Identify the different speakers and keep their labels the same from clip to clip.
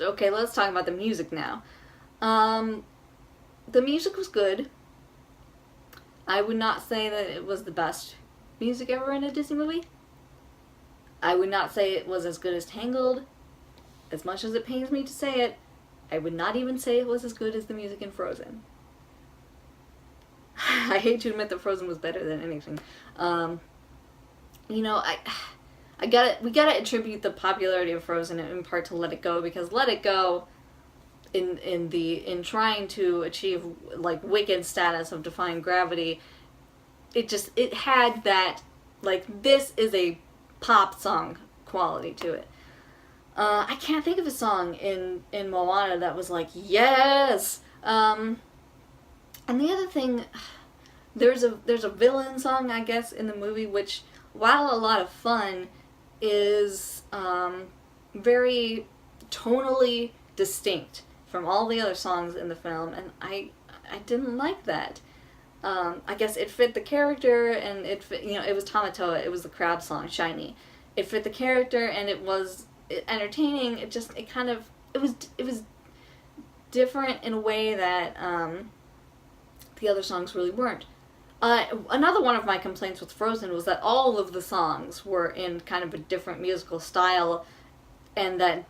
Speaker 1: okay, let's talk about the music now. Um, the music was good. I would not say that it was the best music ever in a Disney movie. I would not say it was as good as Tangled. As much as it pains me to say it, I would not even say it was as good as the music in Frozen. I hate to admit that Frozen was better than anything. You know, we gotta attribute the popularity of Frozen in part to Let It Go, because Let It Go, in trying to achieve like Wicked status of defying gravity, it had that, like, this is a pop song quality to it. I can't think of a song in Moana that was like, yes. And the other thing, there's a villain song, I guess, in the movie, which, while a lot of fun, is very tonally distinct from all the other songs in the film, and I didn't like that. I guess it fit the character, and it fit, it was Tamatoa, it was the crowd song, Shiny. It fit the character, and it was entertaining. It was different in a way that the other songs really weren't. Another one of my complaints with Frozen was that all of the songs were in kind of a different musical style, and that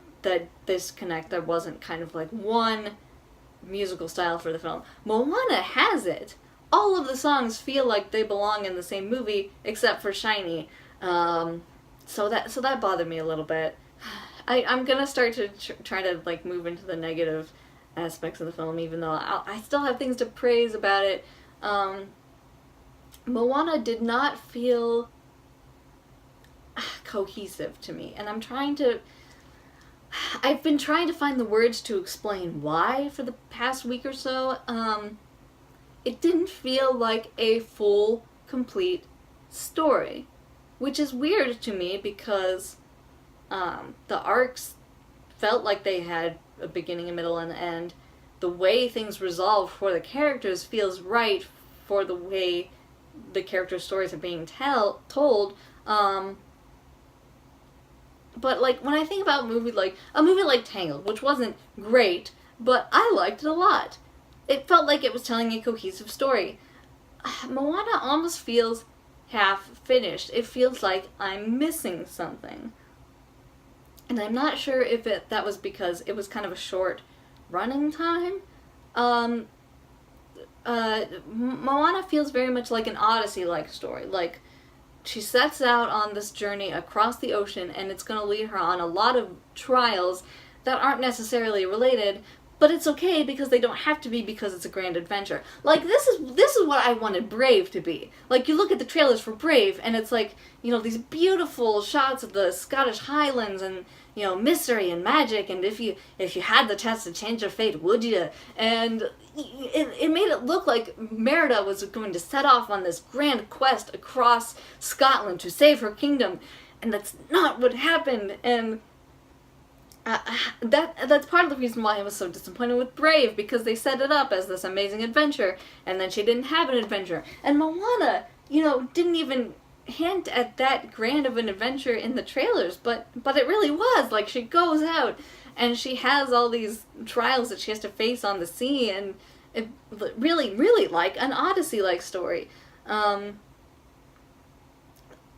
Speaker 1: disconnect, there wasn't kind of like one musical style for the film. Moana has it. All of the songs feel like they belong in the same movie, except for Shiny. So that bothered me a little bit. I'm gonna start to try to like move into the negative aspects of the film, even though I still have things to praise about it. Moana did not feel cohesive to me, and I've been trying to find the words to explain why for the past week or so. It didn't feel like a full, complete story, which is weird to me because the arcs felt like they had a beginning, a middle, and an end. The way things resolve for the characters feels right for the way the characters' stories are being told. But like when I think about a movie like Tangled, which wasn't great, but I liked it a lot. It felt like it was telling a cohesive story. Moana almost feels half finished. It feels like I'm missing something. And I'm not sure if that was because it was kind of a short running time. Moana feels very much like an Odyssey-like story. Like, she sets out on this journey across the ocean, and it's going to lead her on a lot of trials that aren't necessarily related, but it's okay because they don't have to be, because it's a grand adventure. Like, this is what I wanted Brave to be. Like, you look at the trailers for Brave, and it's like, these beautiful shots of the Scottish Highlands, and, mystery and magic, and if you had the chance to change your fate, would you? And it made it look like Merida was going to set off on this grand quest across Scotland to save her kingdom, and that's not what happened. And that's part of the reason why I was so disappointed with Brave, because they set it up as this amazing adventure, and then she didn't have an adventure. And Moana, didn't even hint at that grand of an adventure in the trailers, but it really was. Like, she goes out, and she has all these trials that she has to face on the sea, and it really, really like an Odyssey-like story.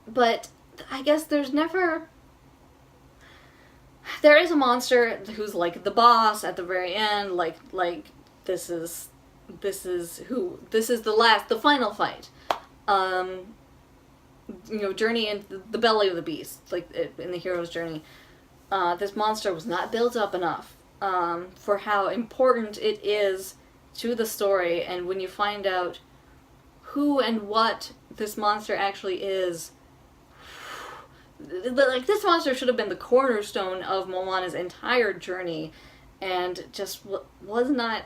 Speaker 1: But I guess there is a monster who's like the boss at the very end. Like this is the final fight. Journey into the belly of the beast, like in the hero's journey. This monster was not built up enough for how important it is to the story, and when you find out who and what this monster actually is, like, this monster should have been the cornerstone of Moana's entire journey, and just was not.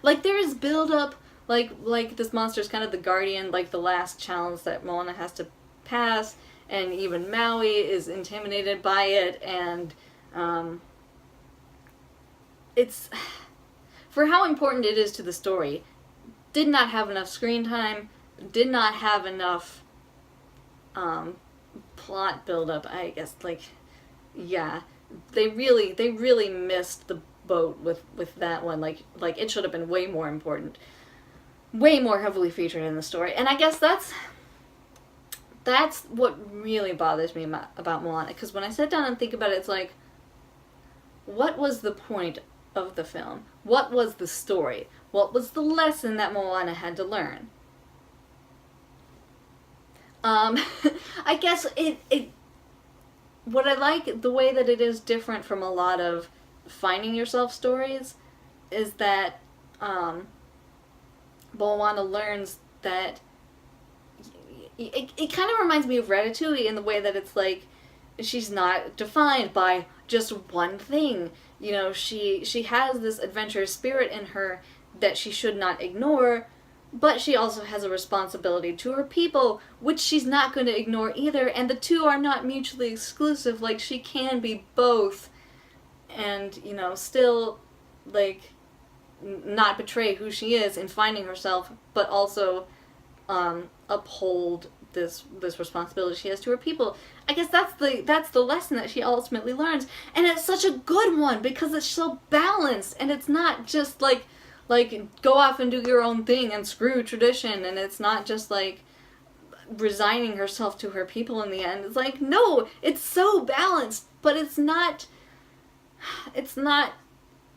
Speaker 1: Like, there is build-up, like this monster's kind of the guardian, like the last challenge that Moana has to pass, and even Maui is intimidated by it, and it's, for how important it is to the story, did not have enough screen time, did not have enough plot build-up, I guess. Like, yeah, they really missed the boat with that one. Like it should have been way more important, way more heavily featured in the story. And I guess that's what really bothers me about Moana, because when I sit down and think about it, it's like, what was the point of the film? What was the story? What was the lesson that Moana had to learn? I guess what I like, the way that it is different from a lot of finding yourself stories, is that Moana learns that it kind of reminds me of Ratatouille in the way that it's like, she's not defined by just one thing. You know, she has this adventurous spirit in her that she should not ignore, but she also has a responsibility to her people, which she's not going to ignore either, and the two are not mutually exclusive. Like, she can be both, and, you know, still, like, not betray who she is in finding herself, but also uphold this responsibility she has to her people. I guess that's the lesson that she ultimately learns, and it's such a good one because it's so balanced, and it's not just like go off and do your own thing and screw tradition, and it's not just like resigning herself to her people in the end. It's like, no, it's so balanced, but it's not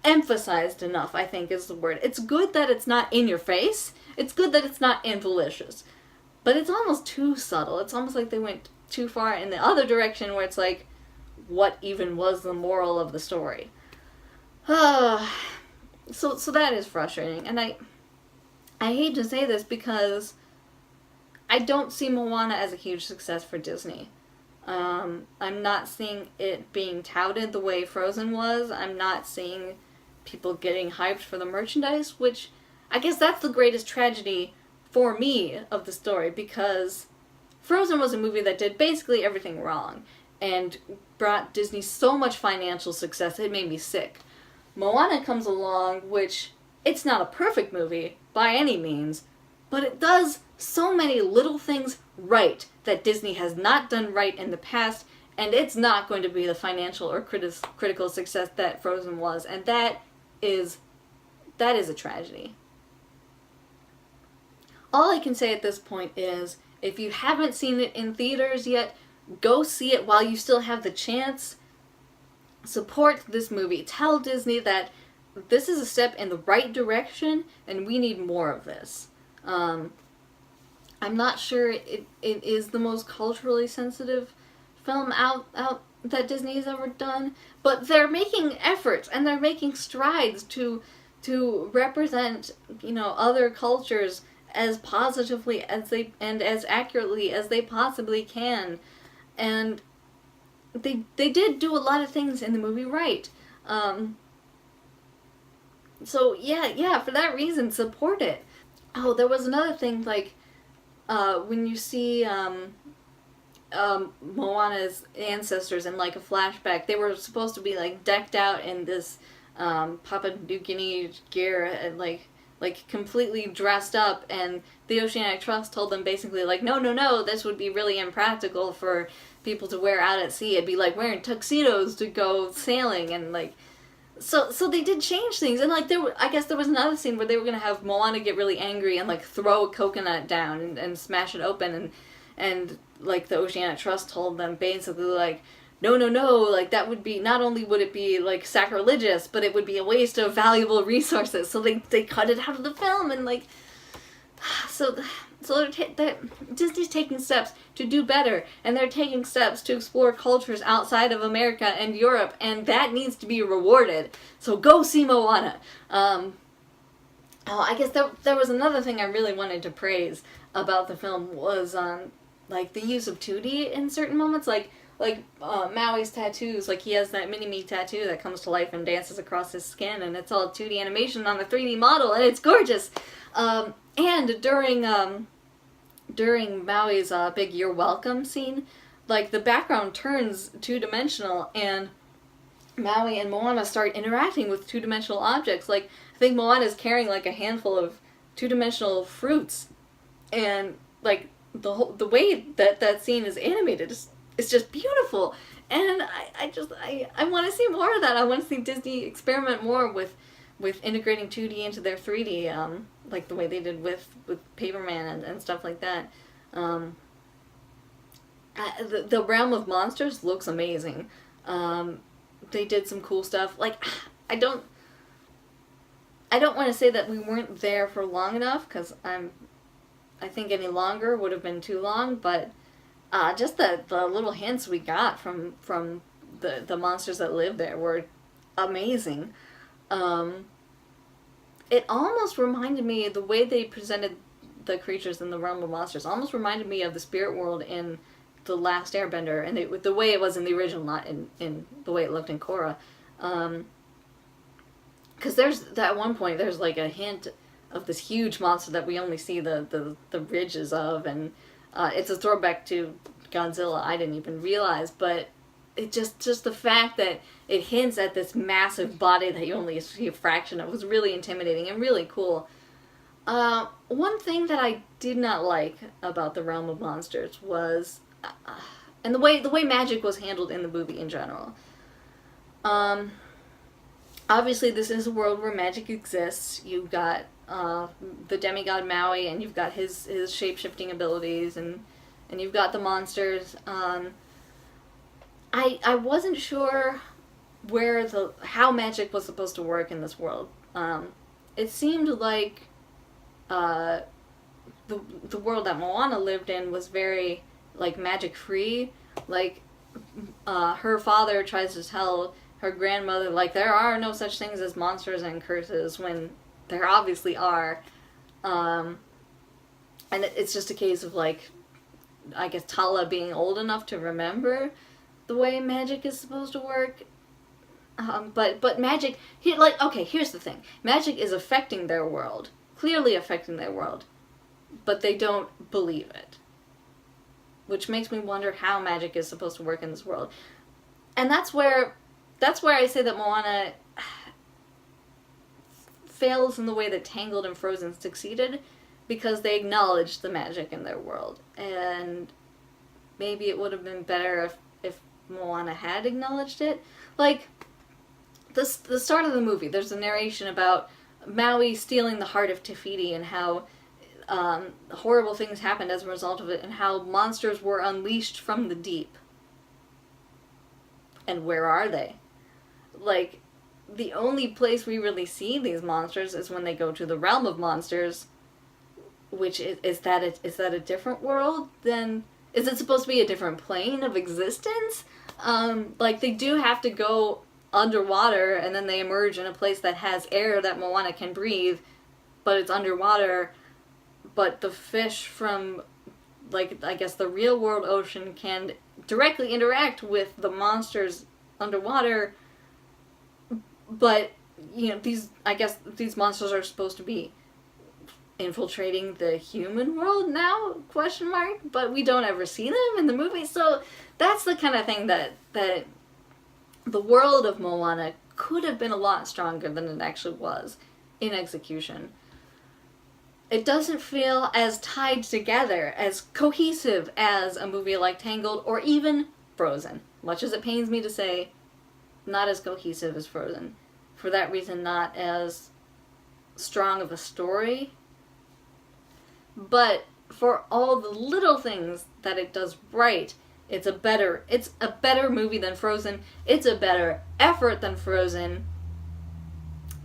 Speaker 1: emphasized enough, I think is the word. It's good that it's not in your face. It's good that it's not invalicious. But it's almost too subtle. It's almost like they went too far in the other direction, where it's like, what even was the moral of the story? So that is frustrating. And I hate to say this, because I don't see Moana as a huge success for Disney. I'm not seeing it being touted the way Frozen was. I'm not seeing people getting hyped for the merchandise, which I guess that's the greatest tragedy for me of the story, because Frozen was a movie that did basically everything wrong and brought Disney so much financial success it made me sick. Moana comes along, which, it's not a perfect movie by any means, but it does so many little things right that Disney has not done right in the past, and it's not going to be the financial or critical success that Frozen was, and that is a tragedy. All I can say at this point is, if you haven't seen it in theaters yet, go see it while you still have the chance. Support this movie. Tell Disney that this is a step in the right direction, and we need more of this. I'm not sure it is the most culturally sensitive film out that Disney has ever done, but they're making efforts, and they're making strides to represent, you know, other cultures as positively as they and as accurately as they possibly can. And they did do a lot of things in the movie right. So yeah, for that reason, support it. Oh, there was another thing, like, when you see Moana's ancestors in, like, a flashback, they were supposed to be, like, decked out in this Papua New Guinea gear, and like completely dressed up, and the Oceanic Trust told them basically, like, no, this would be really impractical for people to wear out at sea. It'd be like wearing tuxedos to go sailing, and like, so they did change things. And like, I guess there was another scene where they were gonna have Moana get really angry and like throw a coconut down and smash it open, and like the Oceanic Trust told them basically, like, no, like, that would be, not only would it be, like, sacrilegious, but it would be a waste of valuable resources. So they cut it out of the film, and, like, so Disney's taking steps to do better, and they're taking steps to explore cultures outside of America and Europe, and that needs to be rewarded. So go see Moana. I guess there was another thing I really wanted to praise about the film was, like, the use of 2D in certain moments, like Maui's tattoos. Like, he has that mini-me tattoo that comes to life and dances across his skin, and it's all 2D animation on the 3D model, and it's gorgeous. And during Maui's big "You're Welcome" scene, like, the background turns two-dimensional, and Maui and Moana start interacting with two-dimensional objects. Like, I think Moana's carrying, like, a handful of two-dimensional fruits, and, like, the way that scene is animated is, it's just beautiful. And I want to see more of that. I want to see Disney experiment more with integrating 2D into their 3D, like the way they did with Paperman and stuff like that. The Realm of Monsters looks amazing. They did some cool stuff. Like, I don't want to say that we weren't there for long enough, because I think any longer would have been too long, but just the little hints we got from the monsters that live there were amazing. It almost reminded me, the way they presented the creatures in the Realm of Monsters almost reminded me of the spirit world in The Last Airbender, and the way it was in the original, not in the way it looked in Korra. Because there's, at one point, there's like a hint of this huge monster that we only see the ridges of, and it's a throwback to Godzilla I didn't even realize, but it just the fact that it hints at this massive body that you only see a fraction of was really intimidating and really cool. One thing that I did not like about the Realm of Monsters was, and the way magic was handled in the movie in general. Obviously, this is a world where magic exists. You've got the demigod Maui, and you've got his shape-shifting abilities, and you've got the monsters. I wasn't sure how magic was supposed to work in this world. It seemed like the world that Moana lived in was very, like, magic-free. Like, her father tries to tell her grandmother, like, there are no such things as monsters and curses, when there obviously are. And it's just a case of, like, I guess Tala being old enough to remember the way magic is supposed to work. But magic, here's the thing. Magic is affecting their world. Clearly affecting their world. But they don't believe it. Which makes me wonder how magic is supposed to work in this world. And that's where I say that Moana fails in the way that Tangled and Frozen succeeded, because they acknowledged the magic in their world. And maybe it would have been better if Moana had acknowledged it. Like, the start of the movie, there's a narration about Maui stealing the heart of Te Fiti, and how horrible things happened as a result of it, and how monsters were unleashed from the deep. And where are they? Like, the only place we really see these monsters is when they go to the Realm of Monsters, which is that a different world than... Is it supposed to be a different plane of existence? Like, they do have to go underwater, and then they emerge in a place that has air that Moana can breathe, but it's underwater. But the fish from, like, I guess the real world ocean can directly interact with the monsters underwater. But, you know, these monsters are supposed to be infiltrating the human world now, ? But we don't ever see them in the movie, so that's the kind of thing that the world of Moana could have been a lot stronger than it actually was in execution. It doesn't feel as tied together, as cohesive as a movie like Tangled or even Frozen. Much as it pains me to say, not as cohesive as Frozen. For that reason, not as strong of a story. But for all the little things that it does right, it's a better movie than Frozen. It's a better effort than Frozen.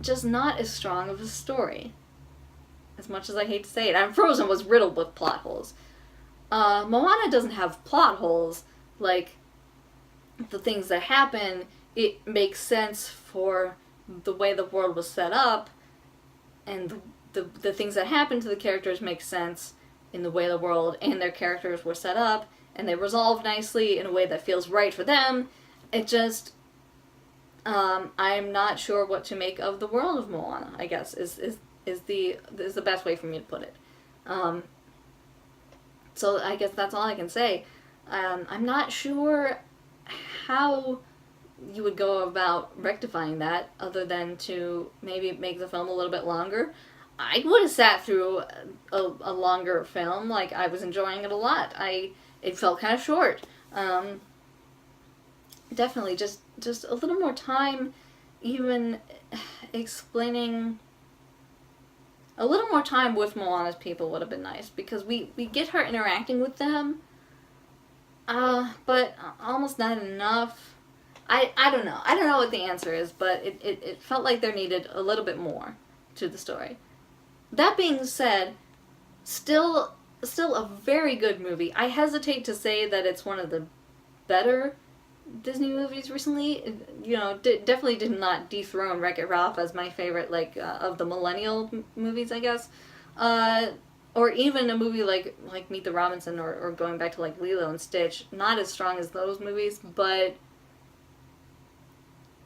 Speaker 1: Just not as strong of a story. As much as I hate to say it. And Frozen was riddled with plot holes. Moana doesn't have plot holes. Like, the things that happen, it makes sense for the way the world was set up, and the things that happen to the characters make sense in the way the world and their characters were set up, and they resolve nicely in a way that feels right for them. It just, I'm not sure what to make of the world of Moana, I guess, is the best way for me to put it. So I guess that's all I can say. I'm not sure how you would go about rectifying that, other than to maybe make the film a little bit longer. I would have sat through a longer film. Like, I was enjoying it a lot. It felt kind of short. definitely just a little more time, even explaining. A little more time with Moana's people would have been nice, because we get her interacting with them, but almost not enough. I don't know. I don't know what the answer is, but it felt like there needed a little bit more to the story. That being said, still a very good movie. I hesitate to say that it's one of the better Disney movies recently. You know, definitely did not dethrone Wreck-It Ralph as my favorite, like, of the millennial movies, I guess. Or even a movie like Meet the Robinson, or going back to like Lilo and Stitch. Not as strong as those movies, but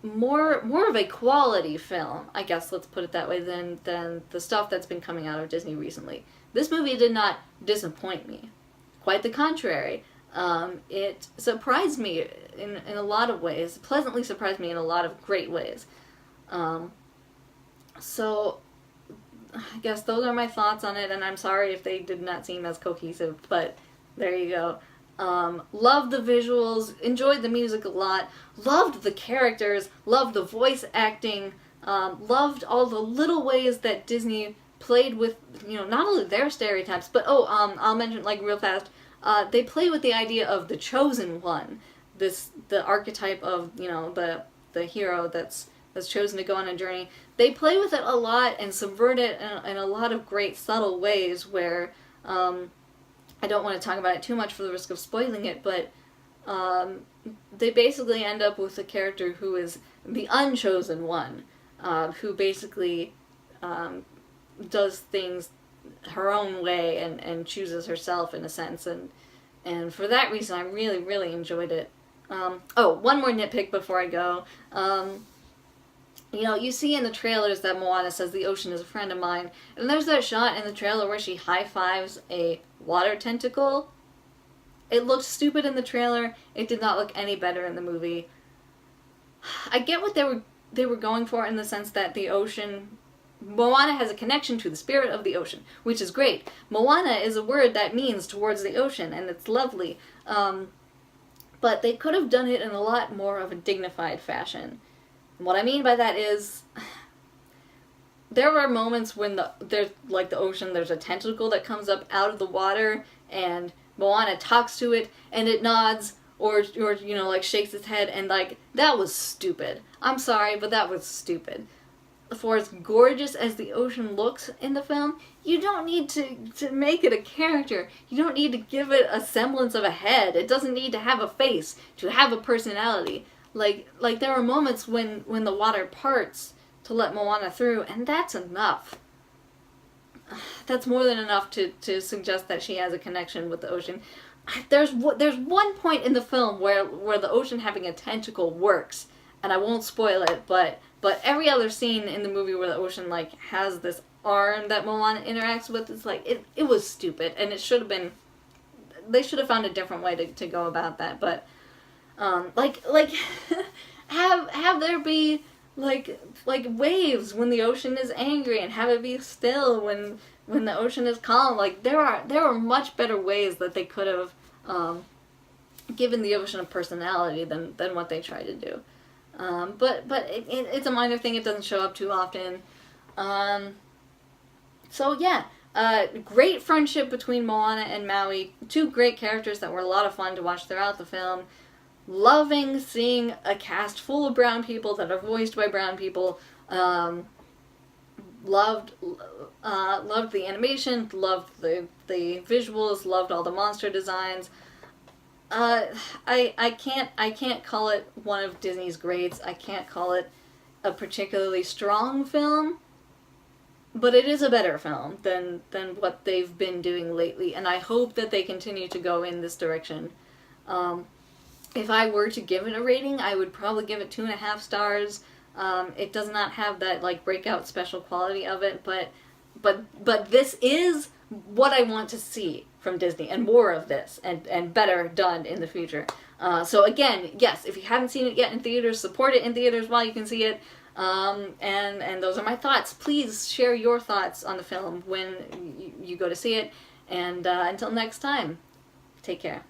Speaker 1: more of a quality film, I guess, let's put it that way, than the stuff that's been coming out of Disney recently. This movie did not disappoint me. Quite the contrary. It surprised me in a lot of ways, pleasantly surprised me in a lot of great ways. So, I guess those are my thoughts on it, and I'm sorry if they did not seem as cohesive, but there you go. Loved the visuals, enjoyed the music a lot, loved the characters, loved the voice acting, loved all the little ways that Disney played with, you know, not only their stereotypes, but, I'll mention, like, real fast, they play with the idea of the chosen one, the archetype of, you know, the hero that's chosen to go on a journey. They play with it a lot and subvert it in a lot of great subtle ways where, I don't want to talk about it too much for the risk of spoiling it, but they basically end up with a character who is the unchosen one, who basically does things her own way and chooses herself in a sense, and for that reason I really, really enjoyed it. One more nitpick before I go. You know, you see in the trailers that Moana says the ocean is a friend of mine, and there's that shot in the trailer where she high-fives a water tentacle. It looked stupid in the trailer. It did not look any better in the movie. I get what they were going for in the sense that the ocean, Moana has a connection to the spirit of the ocean, which is great. Moana is a word that means towards the ocean, and it's lovely. But they could have done it in a lot more of a dignified fashion. What I mean by that is, there are moments when there's, like, the ocean, there's a tentacle that comes up out of the water, and Moana talks to it, and it nods, or you know, like, shakes its head, and, like, that was stupid. I'm sorry, but that was stupid. For as gorgeous as the ocean looks in the film, you don't need to make it a character. You don't need to give it a semblance of a head. It doesn't need to have a face, to have a personality. Like there are moments when the water parts to let Moana through, and that's enough. That's more than enough to suggest that she has a connection with the ocean. There's one point in the film where the ocean having a tentacle works, and I won't spoil it, but every other scene in the movie where the ocean, like, has this arm that Moana interacts with, it's like, it was stupid, and it should have been, they should have found a different way to go about that, but have there be like waves when the ocean is angry, and have it be still when the ocean is calm. Like, there are much better ways that they could have given the ocean a personality than what they tried to do. But it's a minor thing. It doesn't show up too often. So yeah. Great friendship between Moana and Maui. Two great characters that were a lot of fun to watch throughout the film. Loving seeing a cast full of brown people that are voiced by brown people. Loved the animation, loved the visuals, loved all the monster designs. I can't call it one of Disney's greats. I can't call it a particularly strong film, but it is a better film than what they've been doing lately, and I hope that they continue to go in this direction. If I were to give it a rating, I would probably give it 2.5 stars. It does not have that, like, breakout special quality of it, but this is what I want to see from Disney, and more of this, and better done in the future. So again, yes, if you haven't seen it yet in theaters, support it in theaters while you can see it. And those are my thoughts. Please share your thoughts on the film when you go to see it. And until next time, take care.